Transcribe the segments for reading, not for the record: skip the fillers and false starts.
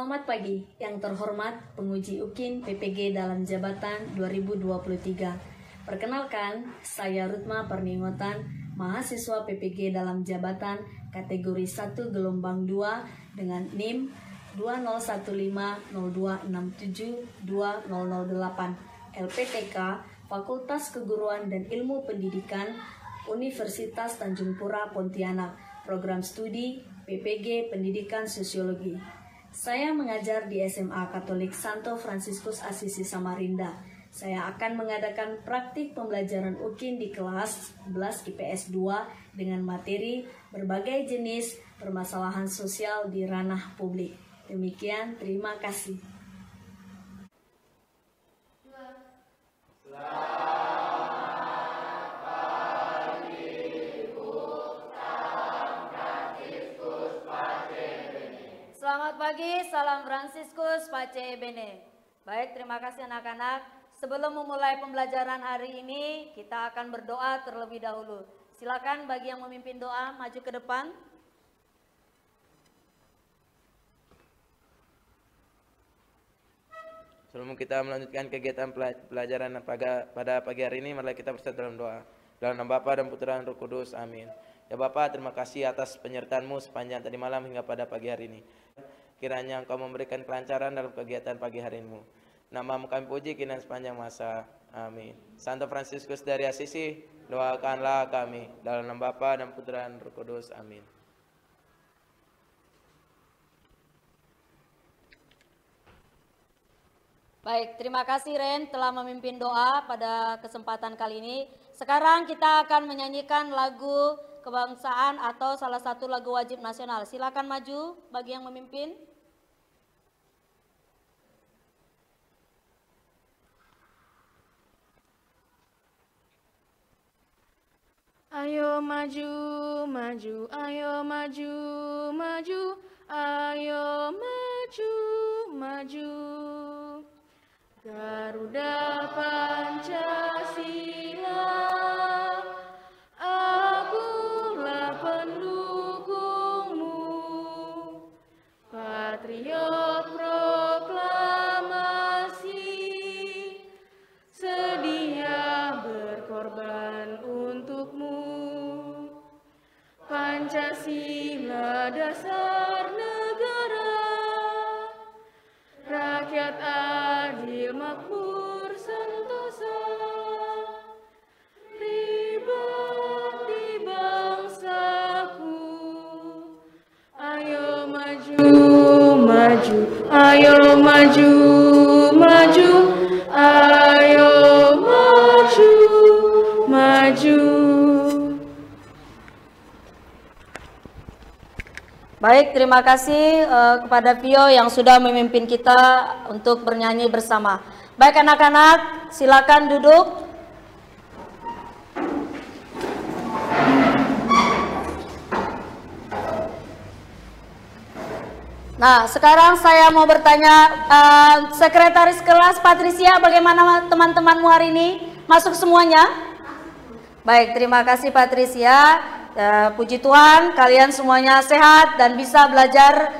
Selamat pagi, yang terhormat penguji UKIN PPG dalam jabatan 2023. Perkenalkan, saya Rutma Perningotan, mahasiswa PPG dalam jabatan kategori 1 gelombang 2 dengan NIM 201502672008 LPTK Fakultas Keguruan dan Ilmu Pendidikan Universitas Tanjung Pura Pontianak, program studi PPG Pendidikan Sosiologi. Saya mengajar di SMA Katolik Santo Fransiskus Asisi Samarinda. Saya akan mengadakan praktik pembelajaran UKIN di kelas 11 IPS 2 dengan materi berbagai jenis permasalahan sosial di ranah publik. Demikian, terima kasih. Selamat pagi, salam Fransiskus Pace Bene. Baik, terima kasih anak-anak. Sebelum memulai pembelajaran hari ini, kita akan berdoa terlebih dahulu. Silakan bagi yang memimpin doa, maju ke depan. Sebelum kita melanjutkan kegiatan pelajaran pada pagi hari ini, mari kita bersatu dalam doa. Dalam nama Bapa dan Putra dan Roh Kudus, amin. Ya Bapa, terima kasih atas penyertaan-Mu sepanjang tadi malam hingga pada pagi hari ini. Kiranya Engkau memberikan kelancaran dalam kegiatan pagi hari-Mu. Nama-Mu kami puji kini dan sepanjang masa. Amin. Santo Fransiskus dari Asisi, doakanlah kami. Dalam nama Bapa dan Putra dan Roh Kudus, amin. Baik, terima kasih Ren telah memimpin doa pada kesempatan kali ini. Sekarang kita akan menyanyikan lagu kebangsaan atau salah satu lagu wajib nasional. Silakan maju bagi yang memimpin. Ayo maju, maju, ayo maju, maju, ayo maju, maju. Garuda Pancasila, akulah pendukungmu. Patriot proklamasi, sedia berkorban untukmu. Pancasila dasar negara, rakyat adil makmur sentosa, ribet di bangsaku. Ayo maju, maju, ayo maju, maju, ayo maju, maju. Baik, terima kasih kepada Vio yang sudah memimpin kita untuk bernyanyi bersama. Baik anak-anak, silakan duduk. Nah, sekarang saya mau bertanya, Sekretaris kelas Patricia, bagaimana teman-temanmu hari ini? Masuk semuanya? Baik, terima kasih Patricia. Puji Tuhan, kalian semuanya sehat dan bisa belajar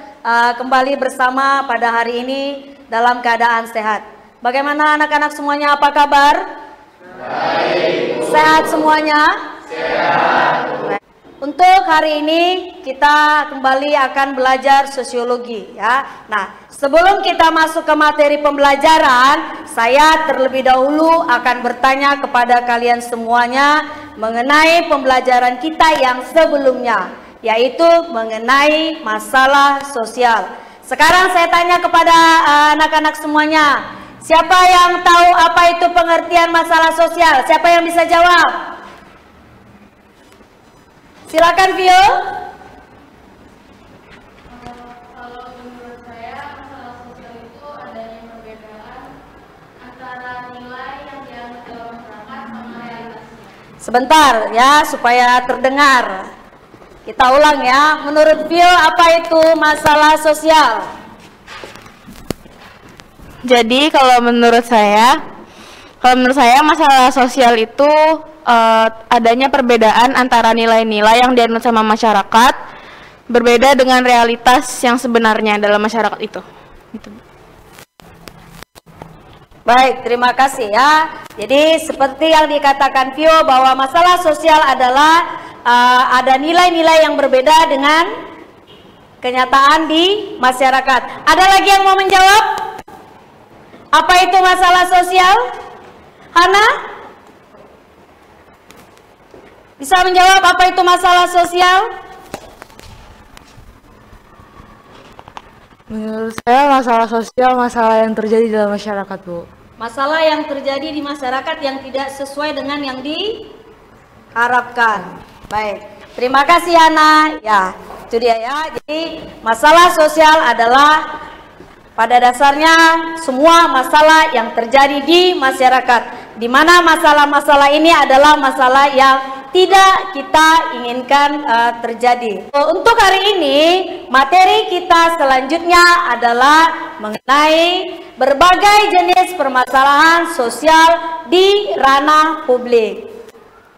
kembali bersama pada hari ini dalam keadaan sehat. Bagaimana anak-anak semuanya, apa kabar? Baik. Sehat semuanya? Sehat. Untuk hari ini kita kembali akan belajar sosiologi ya. Nah, sebelum kita masuk ke materi pembelajaran, saya terlebih dahulu akan bertanya kepada kalian semuanya mengenai pembelajaran kita yang sebelumnya, yaitu mengenai masalah sosial. Sekarang saya tanya kepada anak-anak semuanya, siapa yang tahu apa itu pengertian masalah sosial? Siapa yang bisa jawab? Silakan Vio. Kalau menurut saya masalah sosial itu adanya perbedaan antara nilai yang dianut oleh masyarakat sama realitasnya. Sebentar ya supaya terdengar. Kita ulang ya. Menurut Vio apa itu masalah sosial? Jadi kalau menurut saya masalah sosial itu adanya perbedaan antara nilai-nilai yang dianut sama masyarakat berbeda dengan realitas yang sebenarnya dalam masyarakat itu. Gitu. Baik, terima kasih ya. Jadi seperti yang dikatakan Vio bahwa masalah sosial adalah ada nilai-nilai yang berbeda dengan kenyataan di masyarakat. Ada lagi yang mau menjawab? Apa itu masalah sosial? Hana? Bisa menjawab apa itu masalah sosial? Menurut saya masalah sosial masalah yang terjadi dalam masyarakat, Bu. Masalah yang terjadi di masyarakat yang tidak sesuai dengan yang diharapkan. Baik, terima kasih Hana. Ya, itu dia ya. Jadi masalah sosial adalah pada dasarnya semua masalah yang terjadi di masyarakat, di mana masalah-masalah ini adalah masalah yang tidak kita inginkan terjadi. Untuk hari ini, materi kita selanjutnya adalah mengenai berbagai jenis permasalahan sosial di ranah publik.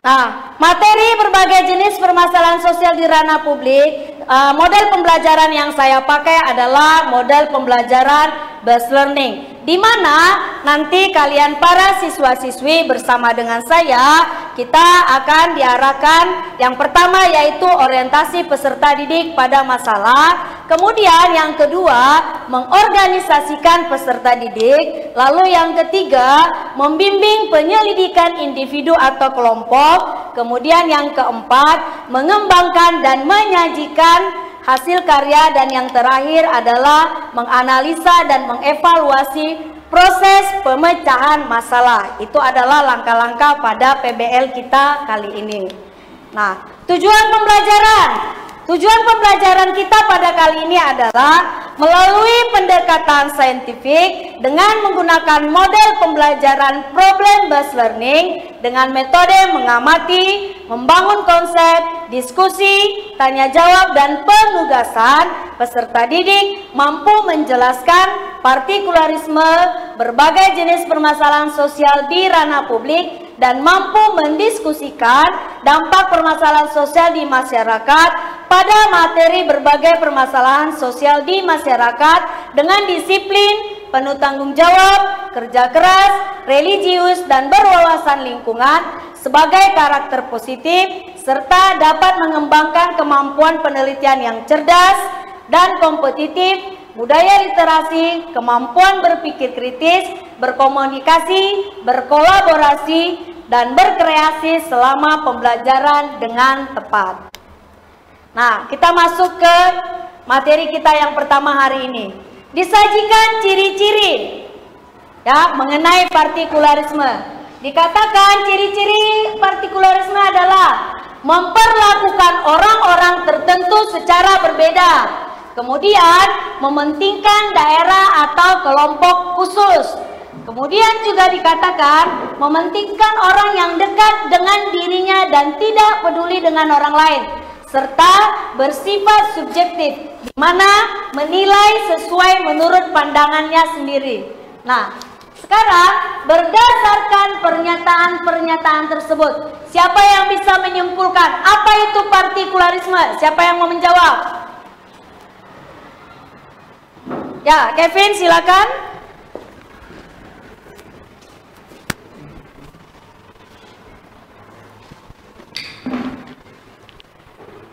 Nah, materi berbagai jenis permasalahan sosial di ranah publik, model pembelajaran yang saya pakai adalah model pembelajaran based learning, di mana nanti kalian para siswa-siswi bersama dengan saya, kita akan diarahkan yang pertama yaitu orientasi peserta didik pada masalah, kemudian yang kedua mengorganisasikan peserta didik, lalu yang ketiga membimbing penyelidikan individu atau kelompok, kemudian yang keempat mengembangkan dan menyajikan hasil karya, dan yang terakhir adalah menganalisa dan mengevaluasi proses pemecahan masalah. Itu adalah langkah-langkah pada PBL kita kali ini. Nah, tujuan pembelajaran kita pada kali ini adalah melalui pendekatan saintifik dengan menggunakan model pembelajaran problem based learning dengan metode mengamati, membangun konsep, diskusi, tanya jawab, dan penugasan. Peserta didik mampu menjelaskan partikularisme berbagai jenis permasalahan sosial di ranah publik dan mampu mendiskusikan dampak permasalahan sosial di masyarakat pada materi berbagai permasalahan sosial di masyarakat dengan disiplin, penuh tanggung jawab, kerja keras, religius, dan berwawasan lingkungan sebagai karakter positif, serta dapat mengembangkan kemampuan penelitian yang cerdas dan kompetitif, budaya literasi, kemampuan berpikir kritis, berkomunikasi, berkolaborasi, dan berkreasi selama pembelajaran dengan tepat. Nah, kita masuk ke materi kita yang pertama hari ini. Disajikan ciri-ciri ya mengenai partikularisme. Dikatakan ciri-ciri partikularisme adalah memperlakukan orang-orang tertentu secara berbeda, kemudian mementingkan daerah atau kelompok khusus. Kemudian juga dikatakan mementingkan orang yang dekat dengan dirinya dan tidak peduli dengan orang lain, serta bersifat subjektif, di mana menilai sesuai menurut pandangannya sendiri. Nah, sekarang berdasarkan pernyataan-pernyataan tersebut, siapa yang bisa menyimpulkan apa itu partikularisme? Siapa yang mau menjawab? Ya, Kevin silakan.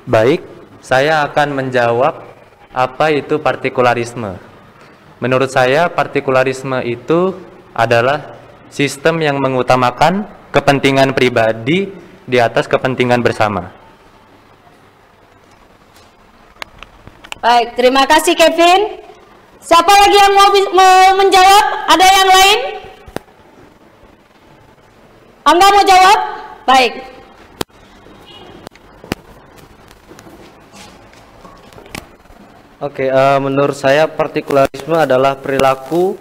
Baik, saya akan menjawab apa itu partikularisme. Menurut saya, partikularisme itu adalah sistem yang mengutamakan kepentingan pribadi di atas kepentingan bersama. Baik, terima kasih Kevin. Siapa lagi yang mau menjawab? Ada yang lain? Angga mau jawab? Baik. Oke, menurut saya partikularisme adalah perilaku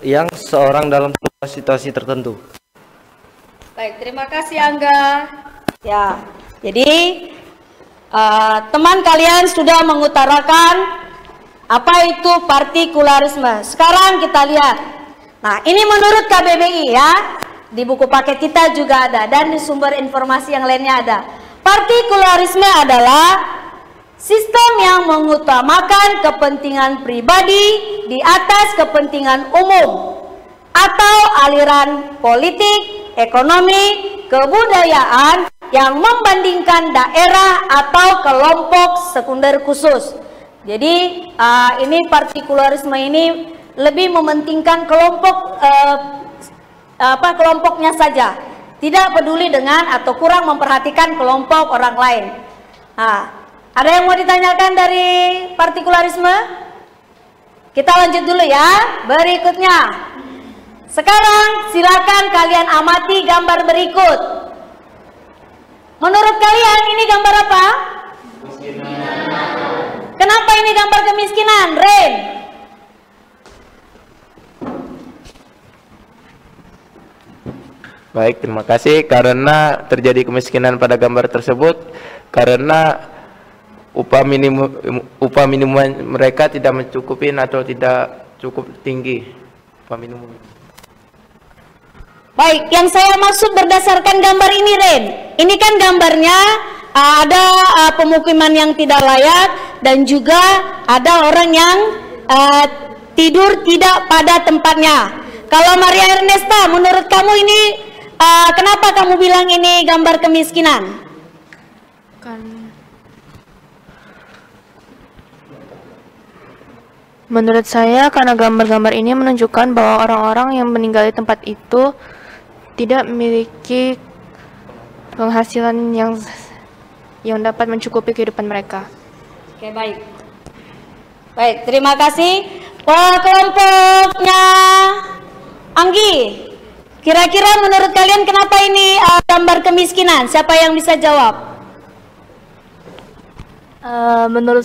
yang seorang dalam situasi tertentu. Baik, terima kasih Angga. Ya, jadi teman kalian sudah mengutarakan apa itu partikularisme. Sekarang kita lihat. Nah, ini menurut KBBI ya. Di buku paket kita juga ada dan di sumber informasi yang lainnya ada. Partikularisme adalah Sistem yang mengutamakan kepentingan pribadi di atas kepentingan umum, atau aliran politik, ekonomi, kebudayaan yang membandingkan daerah atau kelompok sekunder khusus. Jadi ini partikularisme ini lebih mementingkan kelompoknya saja, tidak peduli dengan atau kurang memperhatikan kelompok orang lain. Ada yang mau ditanyakan dari partikularisme? Kita lanjut dulu ya. Berikutnya, sekarang silakan kalian amati gambar berikut. Menurut kalian ini gambar apa? Kenapa ini gambar kemiskinan, Ren? Baik, terima kasih. Karena terjadi kemiskinan pada gambar tersebut karena upah minimum mereka tidak mencukupi atau tidak cukup tinggi upah minimum. Baik, yang saya maksud berdasarkan gambar ini, Ren. Ini kan gambarnya ada pemukiman yang tidak layak dan juga ada orang yang tidur tidak pada tempatnya. Kalau Maria Ernesta, menurut kamu ini kenapa kamu bilang ini gambar kemiskinan? Menurut saya karena gambar-gambar ini menunjukkan bahwa orang-orang yang meninggal di tempat itu tidak memiliki penghasilan yang dapat mencukupi kehidupan mereka. Oke, baik. Baik, terima kasih. Kelompoknya Anggi, kira-kira menurut kalian kenapa ini gambar kemiskinan? Siapa yang bisa jawab? Menurut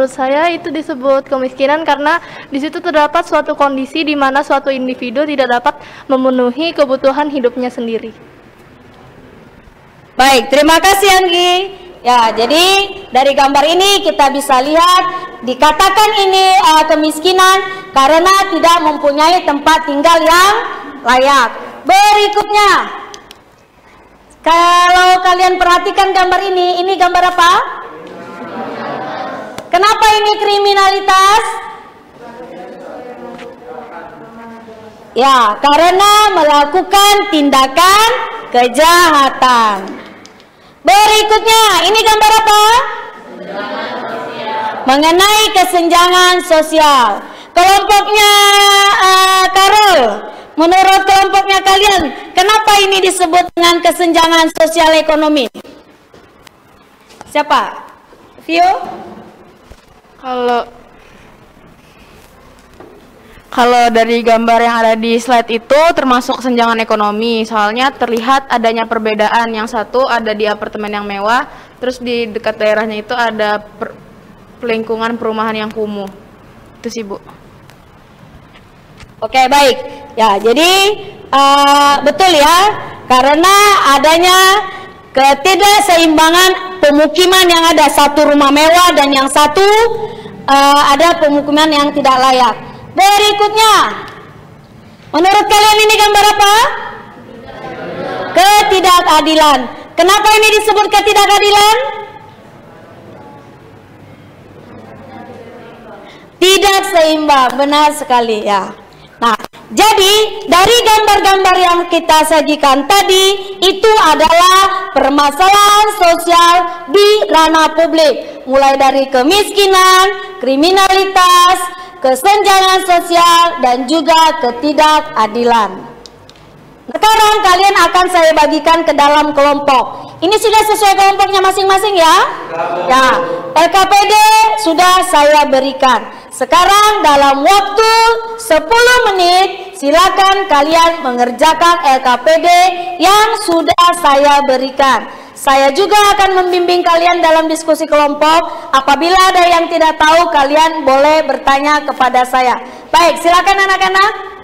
saya itu disebut kemiskinan karena di situ terdapat suatu kondisi di mana suatu individu tidak dapat memenuhi kebutuhan hidupnya sendiri. Baik, terima kasih Anggi. Ya, jadi dari gambar ini kita bisa lihat dikatakan ini kemiskinan karena tidak mempunyai tempat tinggal yang layak. Berikutnya, kalau kalian perhatikan gambar ini gambar apa? Kenapa ini kriminalitas? Ya, karena melakukan tindakan kejahatan. Berikutnya, ini gambar apa? Mengenai kesenjangan sosial. Kelompoknya Karol, menurut kelompoknya kalian, kenapa ini disebut dengan kesenjangan sosial ekonomi? Siapa? Vio? Kalau dari gambar yang ada di slide itu termasuk kesenjangan ekonomi, soalnya terlihat adanya perbedaan. Yang satu ada di apartemen yang mewah, terus di dekat daerahnya itu ada lingkungan perumahan yang kumuh. Itu sih, Bu. Oke, baik. Ya, jadi betul ya, karena adanya ketidakseimbangan pemukiman yang ada satu rumah mewah dan yang satu ada pemukiman yang tidak layak. Berikutnya, menurut kalian ini gambar apa? Ketidakadilan. Kenapa ini disebut ketidakadilan? Tidak seimbang, benar sekali ya. Nah, jadi dari gambar-gambar yang kita sajikan tadi itu adalah permasalahan sosial di ranah publik, mulai dari kemiskinan, kriminalitas, kesenjangan sosial, dan juga ketidakadilan. Sekarang kalian akan saya bagikan ke dalam kelompok. Ini sudah sesuai kelompoknya masing-masing ya? Ya, LKPD sudah saya berikan. Sekarang dalam waktu 10 menit silakan kalian mengerjakan LKPD yang sudah saya berikan. Saya juga akan membimbing kalian dalam diskusi kelompok. Apabila ada yang tidak tahu, kalian boleh bertanya kepada saya. Baik, silakan anak-anak.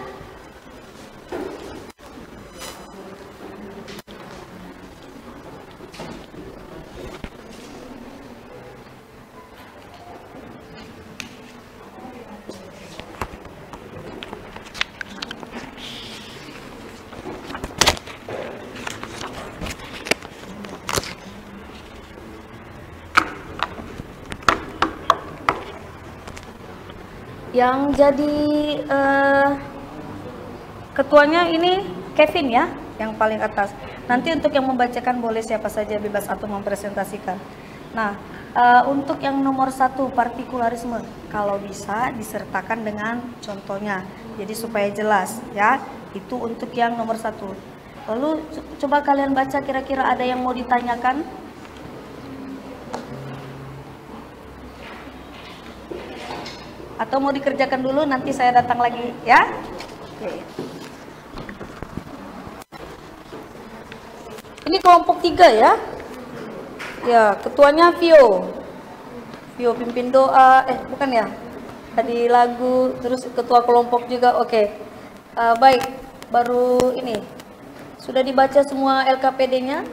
Yang jadi ketuanya ini Kevin ya, yang paling atas. Nanti untuk yang membacakan boleh siapa saja, bebas atau mempresentasikan. Nah, untuk yang nomor 1 partikularisme, kalau bisa disertakan dengan contohnya, jadi supaya jelas ya. Itu untuk yang nomor 1. Lalu coba kalian baca, kira-kira ada yang mau ditanyakan? Atau mau dikerjakan dulu, nanti saya datang lagi ya. Oke. Ini kelompok 3 ya. Ya, ketuanya Vio. Vio pimpin doa, bukan ya? Tadi lagu, terus ketua kelompok juga. Oke. Baik, baru ini. Sudah dibaca semua LKPD-nya?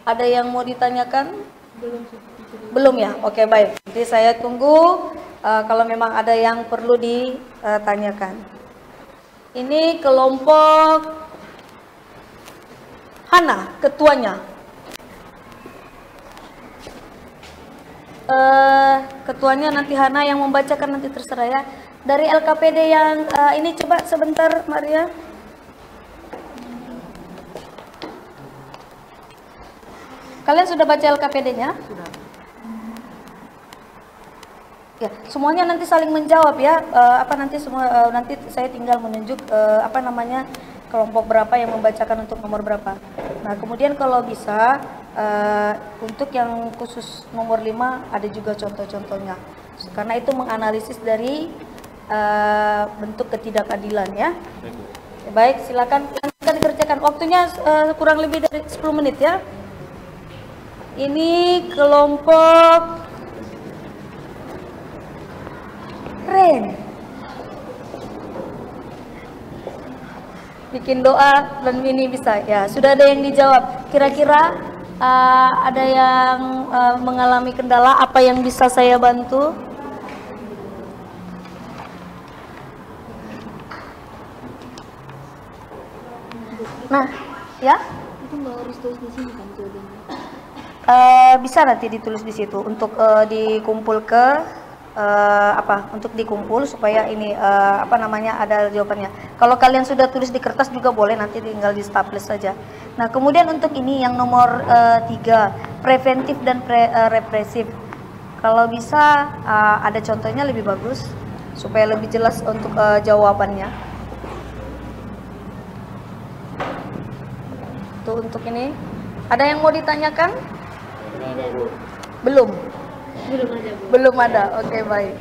Ada yang mau ditanyakan? Belum ya? Oke, baik. Jadi saya tunggu kalau memang ada yang perlu ditanyakan. Ini kelompok Hana, ketuanya. Ketuanya nanti Hana yang membacakan, nanti terserah ya. Dari LKPD yang ini coba sebentar Maria. Kalian sudah baca LKPD-nya? Sudah. Ya, semuanya nanti saling menjawab ya. Nanti semua nanti saya tinggal menunjuk kelompok berapa yang membacakan untuk nomor berapa. Nah, kemudian kalau bisa untuk yang khusus nomor 5 ada juga contoh-contohnya. Karena itu menganalisis dari bentuk ketidakadilan ya. Baik, silakan dikerjakan. Waktunya kurang lebih dari 10 menit ya. Ini kelompok Ren. Bikin doa dan ini bisa ya. Sudah ada yang dijawab. Kira-kira ada yang mengalami kendala, apa yang bisa saya bantu? Nah, ya? Itu Mbak harus tulis di sini kan jawabannya. Bisa nanti ditulis di situ untuk dikumpul ke untuk dikumpul supaya ini ada jawabannya. Kalau kalian sudah tulis di kertas juga boleh, nanti tinggal di staples saja. Nah, kemudian untuk ini yang nomor 3, preventif dan represif. Kalau bisa ada contohnya lebih bagus supaya lebih jelas untuk jawabannya. Tuh untuk ini. Ada yang mau ditanyakan? Belum. Belum ada. Oke, baik.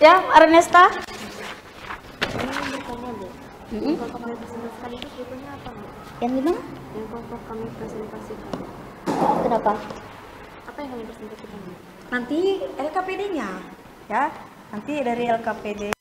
Ya, Ernesta? Kelompok kami presentasikan itu sebetulnya apa, Mbak? Yang gimana? Yang kelompok kami presentasikan. Kenapa? Apa yang kami presentasikan, Mbak? Nanti LKPD-nya, ya. Nanti dari LKPD.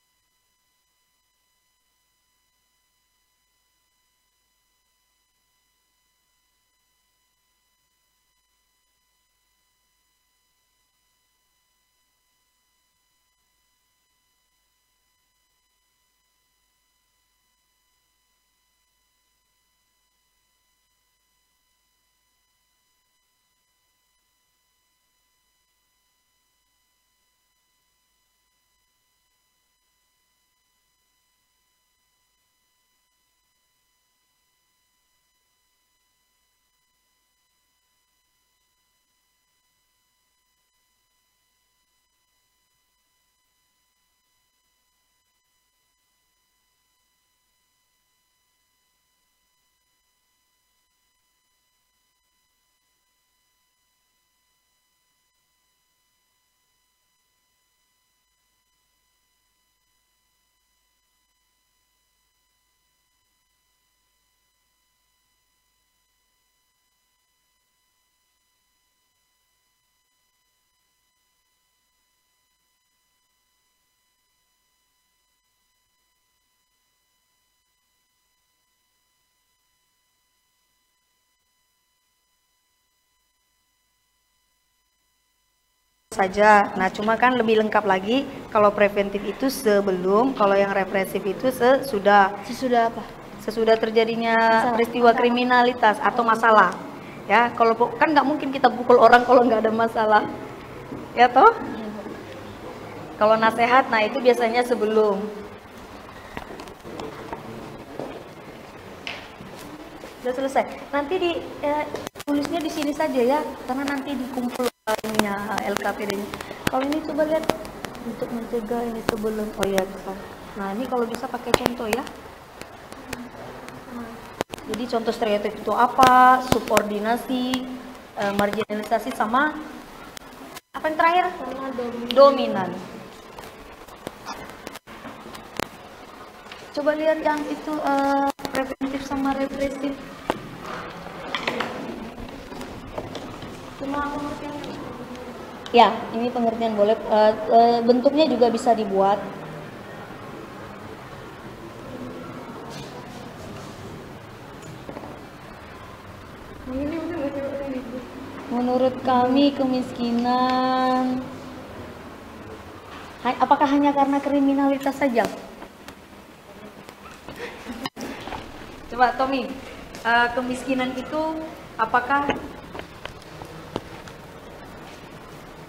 saja. Nah, cuma kan lebih lengkap lagi kalau preventif itu sebelum, kalau yang represif itu sesudah. Sesudah apa? Sesudah terjadinya peristiwa kriminalitas atau masalah. Ya, kalau kan nggak mungkin kita pukul orang kalau nggak ada masalah. Ya toh? Kalau nasihat, nah itu biasanya sebelum. Sudah selesai. Nanti tulisnya di sini saja ya, karena nanti dikumpul ininya LKPD-nya. Kalau ini coba lihat untuk mencegah ini sebelum. Oh iya, bisa. Nah ini kalau bisa pakai contoh ya. Jadi contoh stereotip itu apa? Subordinasi, marginalisasi sama apa yang terakhir? Dominan. Coba lihat yang itu preventif sama represif. Ya, ini pengertian boleh. Bentuknya juga bisa dibuat. Menurut kami kemiskinan, apakah hanya karena kriminalitas saja? Coba Tommy, kemiskinan itu apakah?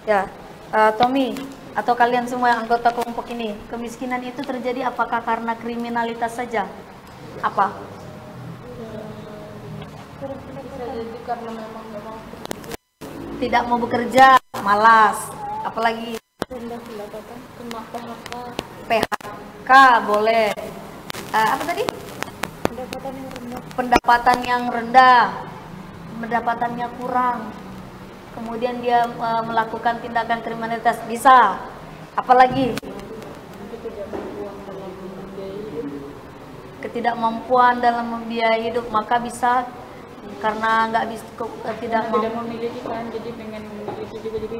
Ya, Tommy atau kalian semua anggota kelompok ini, kemiskinan itu terjadi apakah karena kriminalitas saja? Apa? Bisa jadi karena memang nggak mau tidak mau bekerja, malas, apalagi Rendah pendapatan, kena PHK. PHK boleh. Apa tadi? Pendapatan yang rendah. Pendapatan yang rendah, pendapatannya kurang, kemudian dia melakukan tindakan kriminalitas, bisa. Apalagi ketidakmampuan dalam membiayai hidup, maka bisa karena nggak bisa tidak memiliki kan, jadi pengen memiliki juga, jadi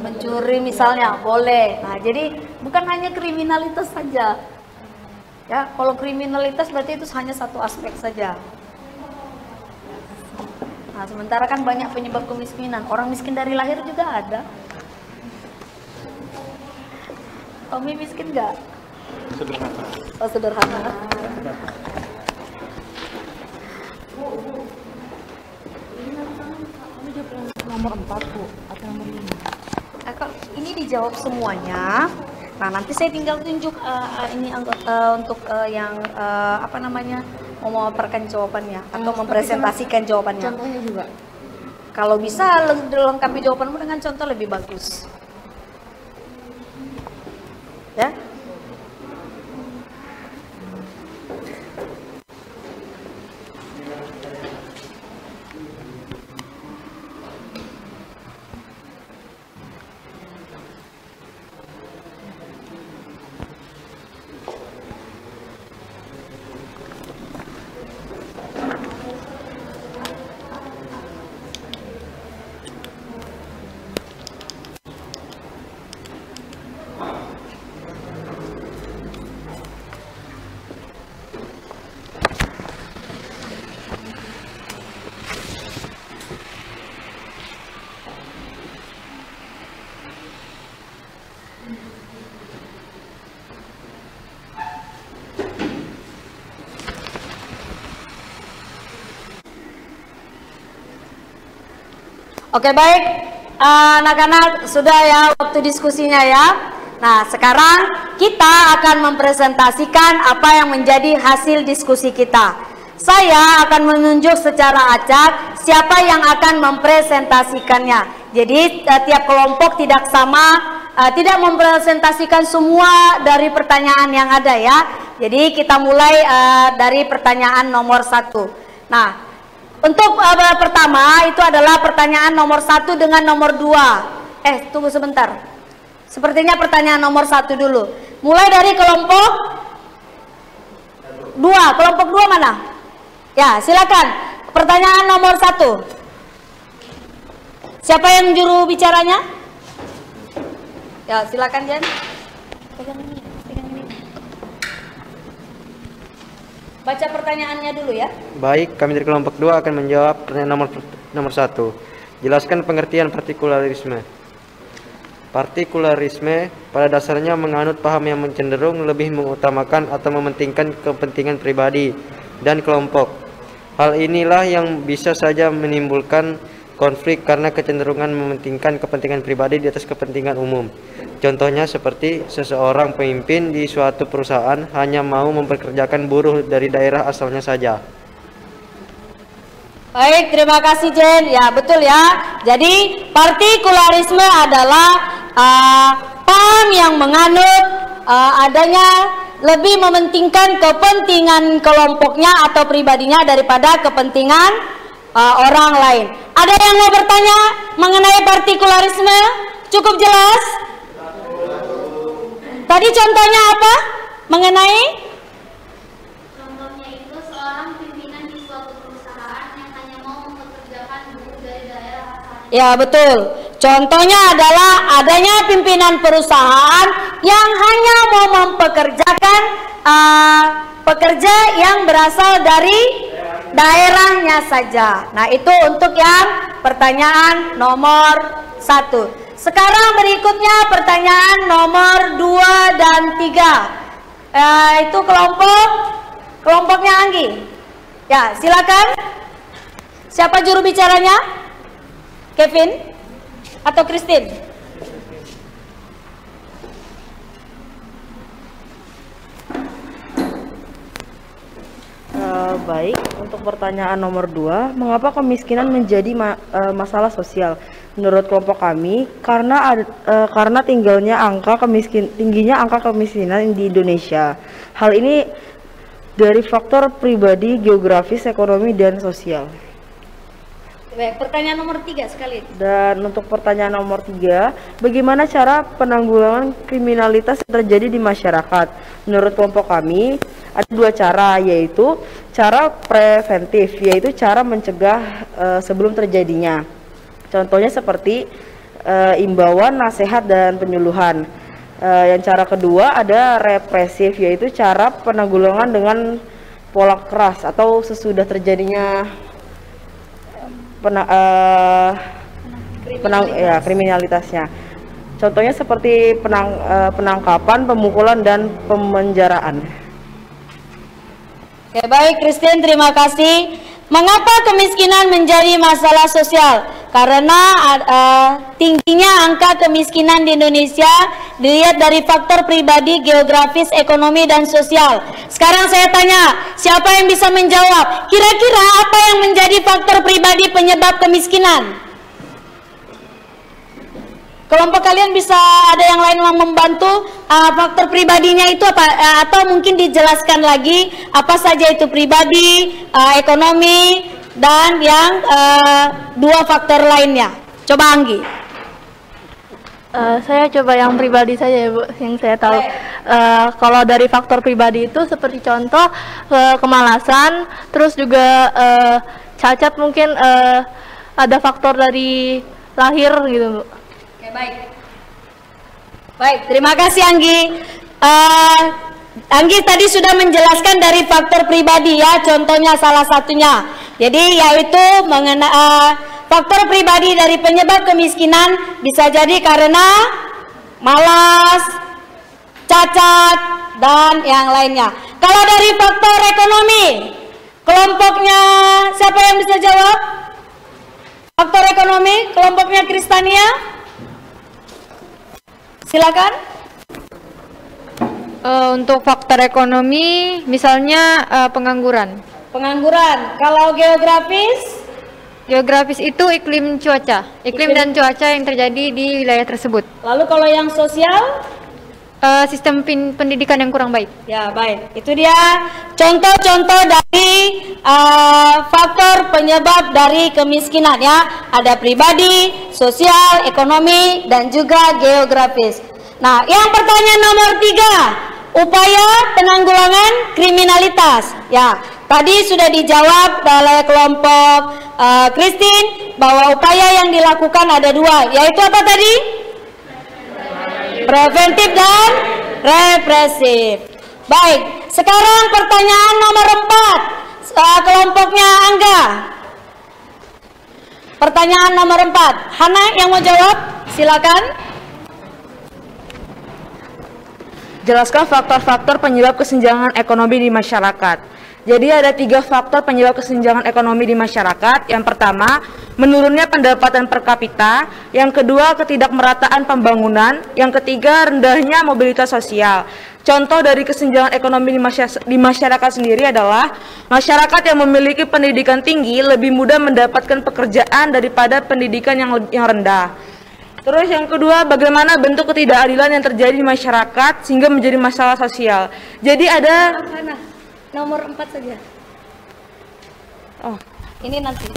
mencuri misalnya boleh. Nah jadi bukan hanya kriminalitas saja ya, kalau kriminalitas berarti itu hanya satu aspek saja. Nah sementara kan banyak penyebab kemiskinan, orang miskin dari lahir juga ada. Tommy miskin nggak? Sederhana. Oh sederhana. Nomor 4 Bu atau nomor 5? Kalau ini dijawab semuanya. Nah nanti saya tinggal tunjuk ini untuk yang apa namanya mau memaparkan jawabannya atau mempresentasikan jawabannya. Contohnya juga. Kalau bisa lengkapi jawabanmu dengan contoh lebih bagus. Ya. Oke baik, anak-anak sudah ya waktu diskusinya ya. Nah sekarang kita akan mempresentasikan apa yang menjadi hasil diskusi kita. Saya akan menunjuk secara acak siapa yang akan mempresentasikannya. Jadi tiap kelompok tidak sama, tidak mempresentasikan semua dari pertanyaan yang ada ya. Jadi kita mulai dari pertanyaan nomor 1. Nah untuk pertama itu adalah pertanyaan nomor 1 dengan nomor 2. Tunggu sebentar. Sepertinya pertanyaan nomor 1 dulu. Mulai dari kelompok 2. Kelompok 2 mana? Ya, silakan. Pertanyaan nomor 1. Siapa yang juru bicaranya? Ya, silakan Jen. Pegang ini. Baca pertanyaannya dulu ya. Baik, kami dari kelompok 2 akan menjawab pertanyaan nomor 1. Jelaskan pengertian partikularisme. Partikularisme pada dasarnya menganut paham yang cenderung lebih mengutamakan atau mementingkan kepentingan pribadi dan kelompok. Hal inilah yang bisa saja menimbulkan konflik karena kecenderungan mementingkan kepentingan pribadi di atas kepentingan umum. Contohnya seperti seseorang pemimpin di suatu perusahaan hanya mau mempekerjakan buruh dari daerah asalnya saja. Baik, terima kasih Jen. Ya, betul ya. Jadi partikularisme adalah paham yang menganut adanya lebih mementingkan kepentingan kelompoknya atau pribadinya daripada kepentingan orang lain. Ada yang mau bertanya mengenai partikularisme? Cukup jelas? Tadi contohnya apa? Mengenai? Contohnya itu seorang pimpinan di suatu perusahaan yang hanya mau mempekerjakan buruh dari daerah asalnya. Ya, betul. Contohnya adalah adanya pimpinan perusahaan yang hanya mau mempekerjakan pekerja yang berasal dari daerahnya saja. Nah, itu untuk yang pertanyaan nomor 1. Sekarang berikutnya pertanyaan nomor 2 dan 3. Itu kelompoknya Anggi. Ya, silakan. Siapa juru bicaranya? Kevin atau Christine? Baik, untuk pertanyaan nomor 2, mengapa kemiskinan menjadi masalah sosial? Menurut kelompok kami, karena tingginya angka kemiskinan di Indonesia. Hal ini dari faktor pribadi, geografis, ekonomi, dan sosial. Baik, pertanyaan nomor 3 sekali. Dan untuk pertanyaan nomor 3, bagaimana cara penanggulangan kriminalitas yang terjadi di masyarakat? Menurut kelompok kami, ada 2 cara, yaitu cara preventif, yaitu cara mencegah sebelum terjadinya. Contohnya seperti imbauan, nasihat, dan penyuluhan. Yang cara kedua ada represif, yaitu cara penanggulangan dengan pola keras atau sesudah terjadinya kriminalitasnya. Contohnya seperti penangkapan, pemukulan, dan pemenjaraan. Oke, baik Christine, terima kasih. Mengapa kemiskinan menjadi masalah sosial? Karena tingginya angka kemiskinan di Indonesia dilihat dari faktor pribadi, geografis, ekonomi, dan sosial. Sekarang saya tanya, siapa yang bisa menjawab? Kira-kira apa yang menjadi faktor pribadi penyebab kemiskinan? Kelompok kalian bisa ada yang lain yang membantu faktor pribadinya itu apa? Atau mungkin dijelaskan lagi apa saja itu pribadi, ekonomi, dan yang 2 faktor lainnya. Coba Anggi. Saya coba yang pribadi saja ya Bu, yang saya tahu. Kalau dari faktor pribadi itu seperti contoh kemalasan, terus juga cacat, mungkin ada faktor dari lahir gitu Bu. Oke, baik. Baik, terima kasih Anggi. Anggi tadi sudah menjelaskan dari faktor pribadi ya, contohnya salah satunya. Jadi yaitu mengenai faktor pribadi dari penyebab kemiskinan bisa jadi karena malas, cacat, dan yang lainnya. Kalau dari faktor ekonomi, kelompoknya siapa yang bisa jawab? Faktor ekonomi, kelompoknya Kristania. Silakan. Untuk faktor ekonomi, misalnya pengangguran. Pengangguran. Kalau geografis? Geografis itu iklim dan cuaca yang terjadi di wilayah tersebut. Lalu kalau yang sosial? Sistem pendidikan yang kurang baik. Ya, baik. Itu dia contoh-contoh dari faktor penyebab dari kemiskinan ya. Ada pribadi, sosial, ekonomi, dan juga geografis. Nah, yang pertanyaan nomor 3, upaya penanggulangan kriminalitas. Ya, tadi sudah dijawab oleh kelompok Christine bahwa upaya yang dilakukan ada 2, yaitu apa tadi? Preventif dan represif. Baik, sekarang pertanyaan nomor 4, kelompoknya Angga. Pertanyaan nomor 4, Hana yang mau jawab, silakan. Jelaskan faktor-faktor penyebab kesenjangan ekonomi di masyarakat. Jadi ada 3 faktor penyebab kesenjangan ekonomi di masyarakat. Yang pertama, menurunnya pendapatan per kapita. Yang kedua, ketidakmerataan pembangunan. Yang ketiga, rendahnya mobilitas sosial. Contoh dari kesenjangan ekonomi di masyarakat sendiri adalah masyarakat yang memiliki pendidikan tinggi lebih mudah mendapatkan pekerjaan daripada pendidikan yang rendah. Terus yang kedua, bagaimana bentuk ketidakadilan yang terjadi di masyarakat sehingga menjadi masalah sosial. Jadi ada nomor 4 saja. Oh, ini nanti.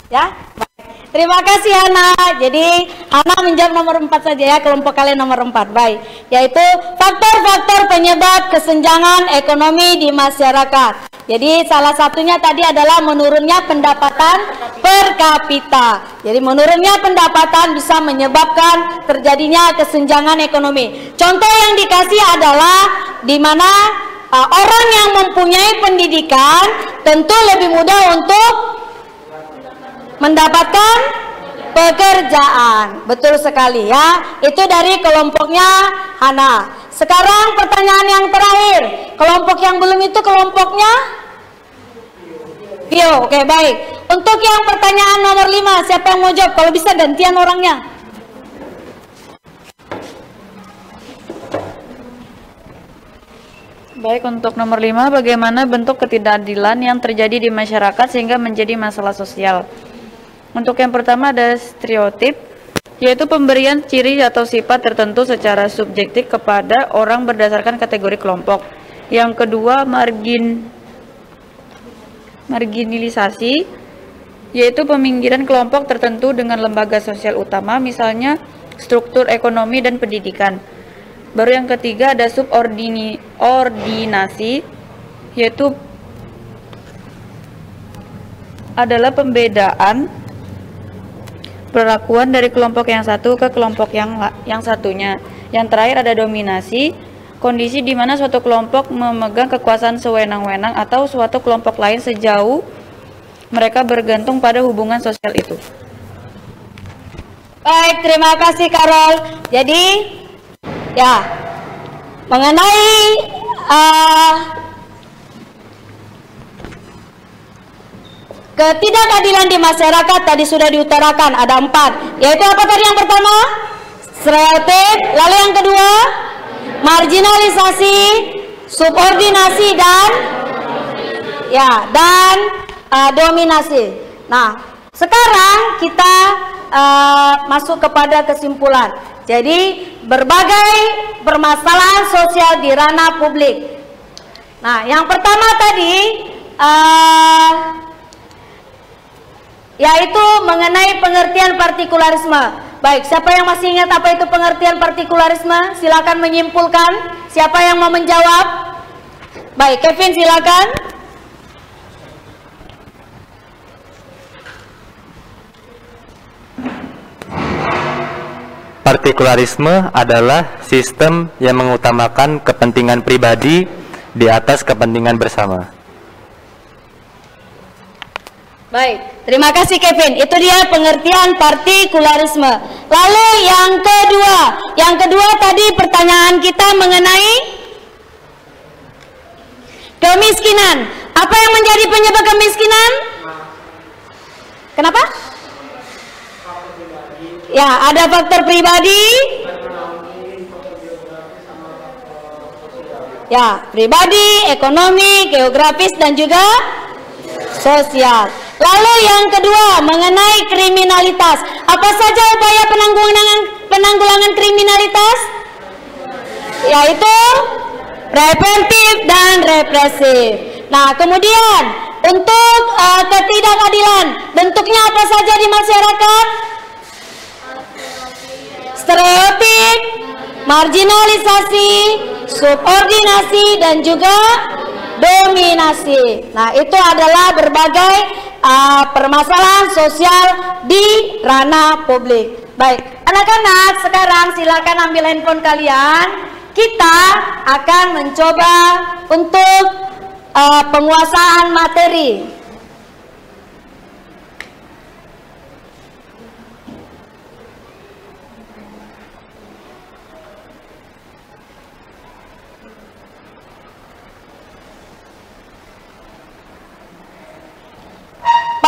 Ya. Baik. Terima kasih Hana. Jadi Hana menjawab nomor 4 saja ya, kelompok kalian nomor 4. Baik. Yaitu faktor-faktor penyebab kesenjangan ekonomi di masyarakat. Jadi salah satunya tadi adalah menurunnya pendapatan per kapita. Jadi menurunnya pendapatan bisa menyebabkan terjadinya kesenjangan ekonomi. Contoh yang dikasih adalah di mana orang yang mempunyai pendidikan tentu lebih mudah untuk mendapatkan pekerjaan. Betul sekali ya. Itu dari kelompoknya Hana. Sekarang pertanyaan yang terakhir. Kelompok yang belum itu kelompoknya Vio. Oke, baik. Untuk yang pertanyaan nomor 5, siapa yang mau jawab? Kalau bisa gantian orangnya. Baik, untuk nomor 5, bagaimana bentuk ketidakadilan yang terjadi di masyarakat sehingga menjadi masalah sosial? Untuk yang pertama ada stereotip, yaitu pemberian ciri atau sifat tertentu secara subjektif kepada orang berdasarkan kategori kelompok. Yang kedua, marginalisasi, yaitu peminggiran kelompok tertentu dengan lembaga sosial utama, misalnya struktur ekonomi dan pendidikan. Baru yang ketiga ada subordinasi, yaitu adalah pembedaan perlakuan dari kelompok yang satu ke kelompok yang satunya. Yang terakhir ada dominasi, kondisi di mana suatu kelompok memegang kekuasaan sewenang-wenang atau suatu kelompok lain sejauh mereka bergantung pada hubungan sosial itu. Baik, terima kasih Carol. Jadi ya, mengenai ketidakadilan di masyarakat tadi sudah diutarakan, ada 4. Yaitu apa tadi yang pertama? Stereotip. Lalu yang kedua? Marginalisasi, subordinasi dan dominasi. Nah, sekarang kita masuk kepada kesimpulan. Jadi berbagai permasalahan sosial di ranah publik. Nah, yang pertama tadi yaitu mengenai pengertian partikularisme. Baik, siapa yang masih ingat apa itu pengertian partikularisme? Silakan menyimpulkan. Siapa yang mau menjawab? Baik, Kevin silakan. Partikularisme adalah sistem yang mengutamakan kepentingan pribadi di atas kepentingan bersama. Baik, terima kasih Kevin. Itu dia pengertian partikularisme. Lalu yang kedua tadi pertanyaan kita mengenai kemiskinan. Apa yang menjadi penyebab kemiskinan? Kenapa? Ya, ada faktor pribadi. Ya, pribadi, ekonomi, geografis dan juga sosial. Lalu yang kedua mengenai kriminalitas. Apa saja upaya penanggulangan kriminalitas? Yaitu preventif dan represif. Nah, kemudian untuk ketidakadilan, bentuknya apa saja di masyarakat? Stereotip, marginalisasi, subordinasi dan juga dominasi. Nah, itu adalah berbagai permasalahan sosial di ranah publik. Baik, anak-anak sekarang silakan ambil handphone kalian. Kita akan mencoba untuk penguasaan materi.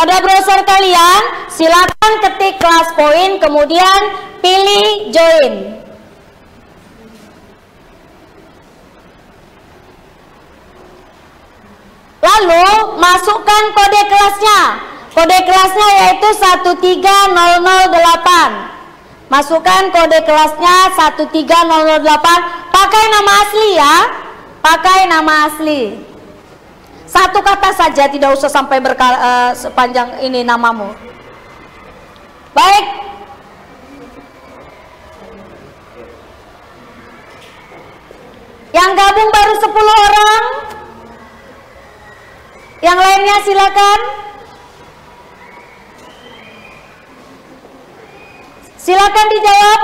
pada browser kalian, silakan ketik kelas poin, kemudian pilih join. Lalu masukkan kode kelasnya. Kode kelasnya yaitu 13008. Masukkan kode kelasnya 13008. Pakai nama asli ya. Pakai nama asli. Satu kata saja, tidak usah sampai sepanjang ini namamu. Baik. Yang gabung baru 10 orang. Yang lainnya silakan. Silakan dijawab.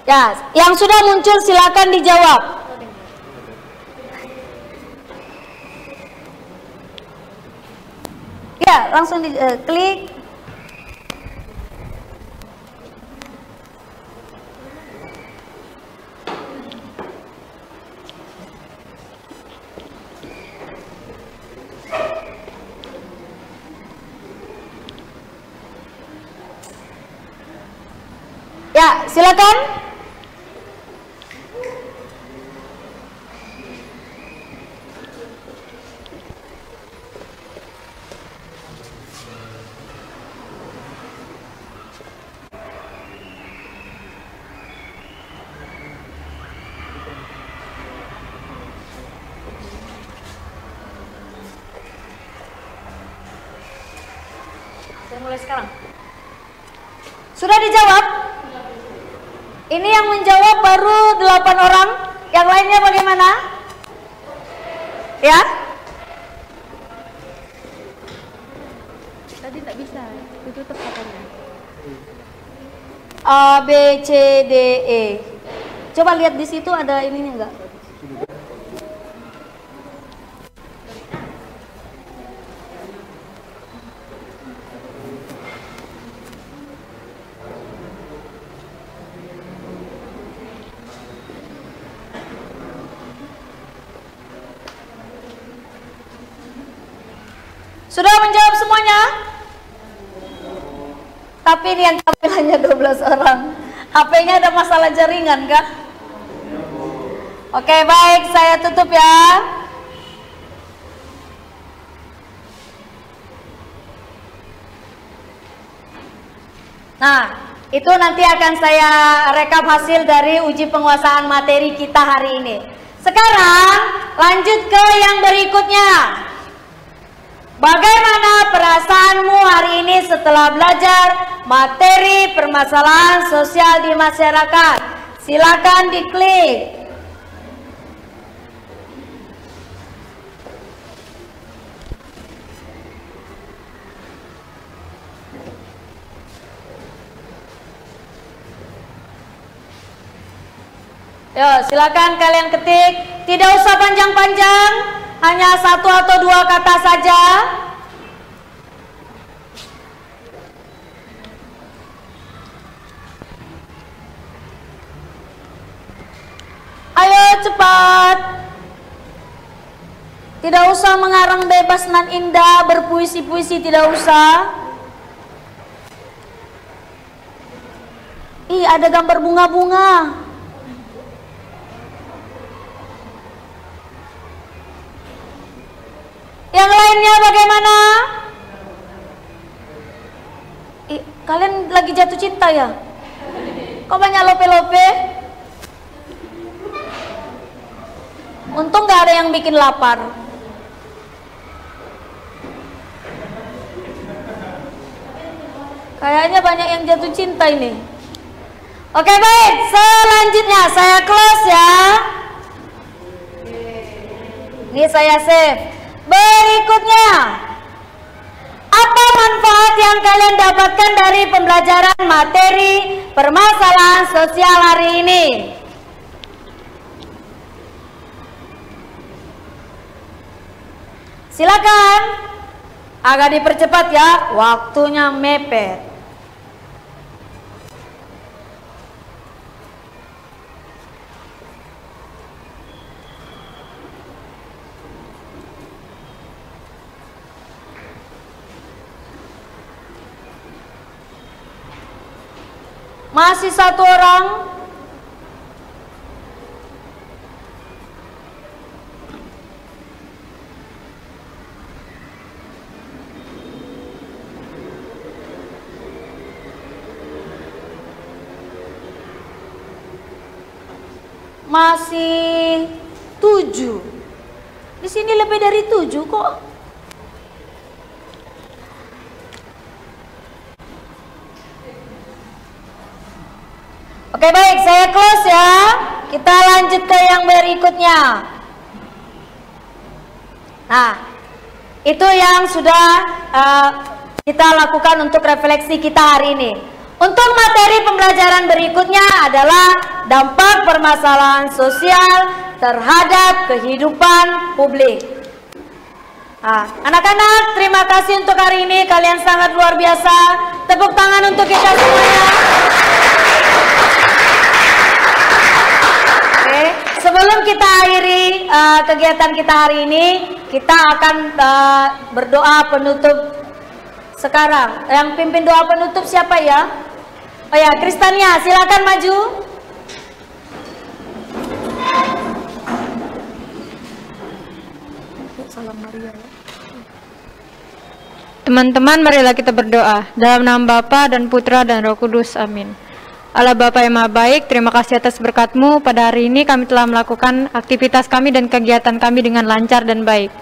Ya, yang sudah muncul silakan dijawab. Ya, langsung klik. Ya, silakan. Saya mulai sekarang. Sudah dijawab? Ini yang menjawab baru 8 orang. Yang lainnya bagaimana? Ya? Tadi tak bisa, ditutup katanya. A, B, C, D, E. Coba lihat di situ ada ininya enggak? Sudah menjawab semuanya? Tapi ini yang tampil hanya 12 orang. HP-nya ada masalah jaringan kah? Oke, baik, saya tutup ya. Nah, itu nanti akan saya rekap hasil dari uji penguasaan materi kita hari ini. Sekarang lanjut ke yang berikutnya. Bagaimana perasaanmu hari ini setelah belajar materi permasalahan sosial di masyarakat? Silakan diklik. Yo, silakan kalian ketik. Tidak usah panjang-panjang. Hanya 1 atau 2 kata saja. Ayo cepat. Tidak usah mengarang bebas nan indah, berpuisi-puisi, tidak usah. Ih, ada gambar bunga-bunga. Yang lainnya bagaimana? Kalian lagi jatuh cinta ya? Kok banyak lope-lope? Untung gak ada yang bikin lapar. Kayaknya banyak yang jatuh cinta ini. Oke, baik, selanjutnya saya close ya. Ini saya save. Berikutnya, apa manfaat yang kalian dapatkan dari pembelajaran materi permasalahan sosial hari ini? Silakan, agak dipercepat ya, waktunya mepet. Masih satu orang. Masih 7. Di sini lebih dari 7 kok. Oke, baik, saya close ya. Kita lanjut ke yang berikutnya. Nah, itu yang sudah kita lakukan untuk refleksi kita hari ini. Untuk materi pembelajaran berikutnya adalah dampak permasalahan sosial terhadap kehidupan publik. Nah, anak-anak, terima kasih untuk hari ini. Kalian sangat luar biasa. Tepuk tangan untuk kita semuanya. Oke, sebelum kita akhiri kegiatan kita hari ini, kita akan berdoa penutup sekarang. Yang pimpin doa penutup siapa ya? Oh ya, Kristania, silakan maju. Salam Maria ya. Teman-teman, marilah kita berdoa. Dalam nama Bapa dan Putra dan Roh Kudus. Amin. Allah Bapa yang Maha Baik, terima kasih atas berkat-Mu. Pada hari ini kami telah melakukan aktivitas kami dan kegiatan kami dengan lancar dan baik.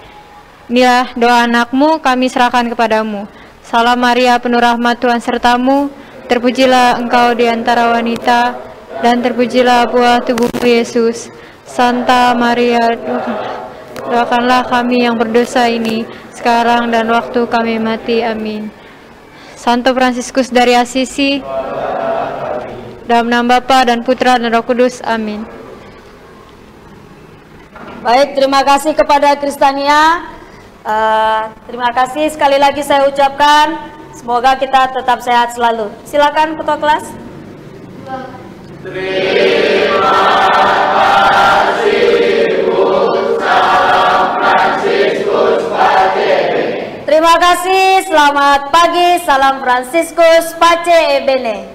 Inilah doa anak-Mu, kami serahkan kepadamu. Salam Maria, penuh rahmat, Tuhan sertamu. Terpujilah engkau di antara wanita, dan terpujilah buah tubuhmu Yesus. Santa Maria, doakanlah kami yang berdosa ini, sekarang dan waktu kami mati. Amin. Santo Fransiskus dari Assisi, dalam nama Bapa dan Putra dan Roh Kudus. Amin. Baik, terima kasih kepada Kristania. Terima kasih sekali lagi saya ucapkan. Semoga kita tetap sehat selalu. Silakan ketua kelas. Terima kasih Bu Salam Fransiskus Pace. Terima kasih, selamat pagi, salam Fransiskus Pace Bene.